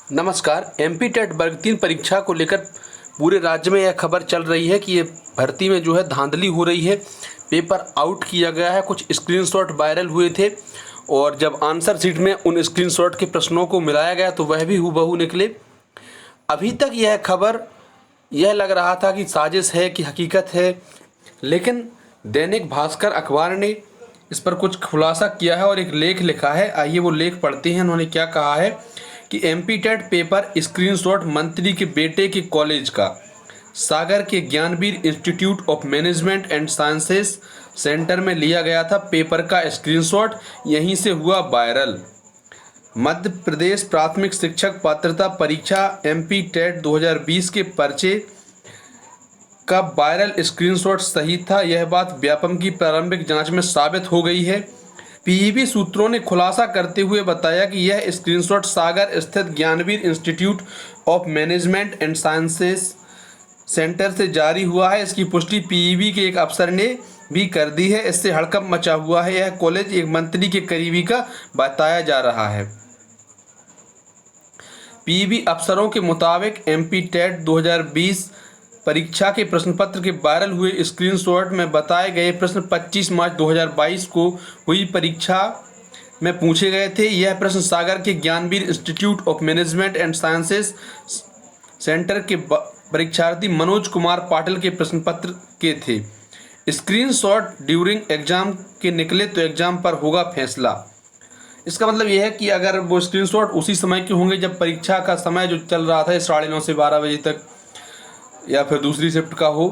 नमस्कार। MP TET वर्ग 3 परीक्षा को लेकर पूरे राज्य में यह खबर चल रही है कि ये भर्ती में जो है धांधली हो रही है। पेपर आउट किया गया है। कुछ स्क्रीनशॉट वायरल हुए थे और जब आंसर शीट में उन स्क्रीनशॉट के प्रश्नों को मिलाया गया तो वह भी हूबहू निकले। अभी तक यह खबर यह लग रहा था कि साजिश है कि हकीकत है, लेकिन दैनिक भास्कर अखबार ने इस पर कुछ खुलासा किया है और एक लेख लिखा है। आइए वो लेख पढ़ते हैं। उन्होंने क्या कहा है कि एमपी टेट पेपर स्क्रीनशॉट मंत्री के बेटे के कॉलेज का, सागर के Gyanveer institute of management and sciences centre में लिया गया था। पेपर का स्क्रीनशॉट यहीं से हुआ वायरल। मध्य प्रदेश प्राथमिक शिक्षक पात्रता परीक्षा एमपी टेट 2020 के पर्चे का वायरल स्क्रीनशॉट सही था। यह बात व्यापम की प्रारंभिक जांच में साबित हो गई है। पीईबी सूत्रों ने खुलासा करते हुए बताया कि यह स्क्रीनशॉट सागर स्थित Gyanveer institute of management and sciences centre से जारी हुआ है। इसकी पुष्टि पीईबी के एक अफसर ने भी कर दी है। इससे हड़कंप मचा हुआ है। यह कॉलेज एक मंत्री के करीबी का बताया जा रहा है। पीईबी अफसरों के मुताबिक एमपी टेट 2020 परीक्षा के प्रश्नपत्र के वायरल हुए स्क्रीनशॉट में बताए गए प्रश्न 25 मार्च 2022 को हुई परीक्षा में पूछे गए थे। यह प्रश्न सागर के Gyanveer institute of management and sciences centre के परीक्षार्थी मनोज कुमार पाटिल के प्रश्नपत्र के थे। स्क्रीनशॉट ड्यूरिंग एग्जाम के निकले तो एग्जाम पर होगा फैसला। इसका मतलब यह है कि अगर वो स्क्रीनशॉट उसी समय के होंगे जब परीक्षा का समय जो चल रहा था 9:30 से 12 बजे तक, या फिर दूसरी शिफ्ट का हो,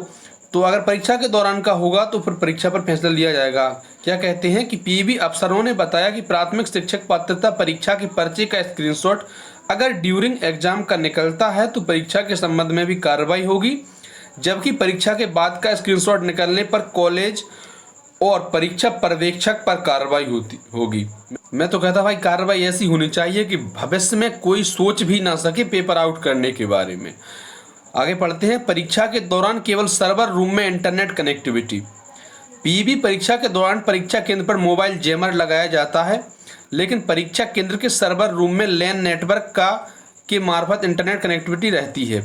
तो अगर परीक्षा के दौरान का होगा तो फिर परीक्षा पर फैसला लिया जाएगा। क्या कहते हैं कि पीईबी अफसरों ने बताया कि प्राथमिक शिक्षक पात्रता परीक्षा के पर्चे का स्क्रीनशॉट अगर ड्यूरिंग एग्जाम का निकलता है तो परीक्षा के संबंध में भी कार्रवाई होगी, जबकि परीक्षा के बाद का स्क्रीनशॉट निकलने पर कॉलेज और परीक्षा पर्यवेक्षक पर कार्रवाई होगी। मैं तो कहता भाई कार्रवाई ऐसी होनी चाहिए कि भविष्य में कोई सोच भी ना सके पेपर आउट करने के बारे में। आगे पढ़ते हैं। परीक्षा के दौरान केवल सर्वर रूम में इंटरनेट कनेक्टिविटी। पीईबी परीक्षा के दौरान परीक्षा केंद्र पर मोबाइल जैमर लगाया जाता है, लेकिन परीक्षा केंद्र के सर्वर रूम में लैन नेटवर्क के मार्फत इंटरनेट कनेक्टिविटी रहती है।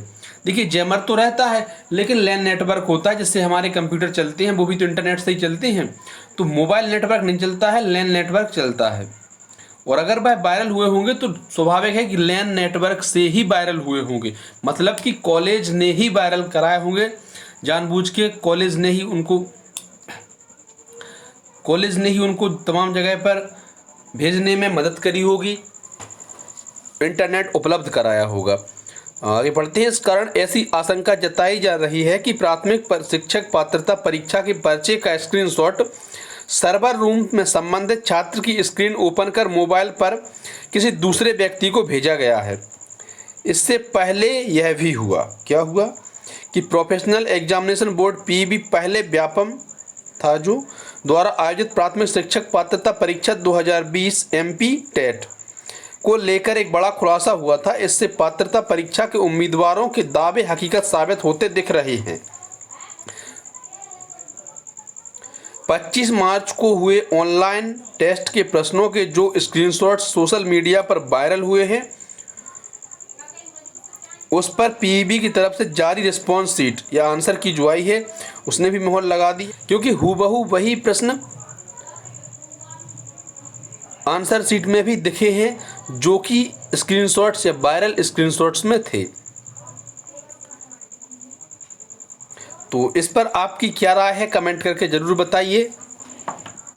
देखिए, जैमर तो रहता है लेकिन लैन नेटवर्क होता है जिससे हमारे कंप्यूटर चलते हैं, वो भी तो इंटरनेट से ही चलते हैं। तो मोबाइल नेटवर्क नहीं चलता है, लैन नेटवर्क चलता है। और अगर वह वायरल हुए होंगे तो स्वाभाविक है कि लैन नेटवर्क से ही वायरल हुए होंगे, मतलब कि कॉलेज ने ही वायरल कराए होंगे जानबूझ के। कॉलेज ने ही उनको तमाम जगह पर भेजने में मदद करी होगी, इंटरनेट उपलब्ध कराया होगा। आगे बढ़ते हैं। इस कारण ऐसी आशंका जताई जा रही है कि प्राथमिक शिक्षक पात्रता परीक्षा के पर्चे का स्क्रीनशॉट सर्वर रूम में संबंधित छात्र की स्क्रीन ओपन कर मोबाइल पर किसी दूसरे व्यक्ति को भेजा गया है। इससे पहले यह भी हुआ, क्या हुआ कि प्रोफेशनल एग्जामिनेशन बोर्ड पीईबी पहले व्यापम था जो द्वारा आयोजित प्राथमिक शिक्षक पात्रता परीक्षा 2020 एमपी टेट को लेकर एक बड़ा खुलासा हुआ था। इससे पात्रता परीक्षा के उम्मीदवारों के दावे हकीकत साबित होते दिख रहे हैं। 25 मार्च को हुए ऑनलाइन टेस्ट के प्रश्नों के जो स्क्रीनशॉट सोशल मीडिया पर वायरल हुए हैं, उस पर पीईबी की तरफ से जारी रिस्पॉन्स शीट या आंसर की जो आई है उसने भी मोहर लगा दी, क्योंकि हूबहू वही प्रश्न आंसर शीट में भी दिखे हैं जो कि स्क्रीनशॉट्स या वायरल स्क्रीनशॉट्स में थे। तो इस पर आपकी क्या राय है, कमेंट करके ज़रूर बताइए।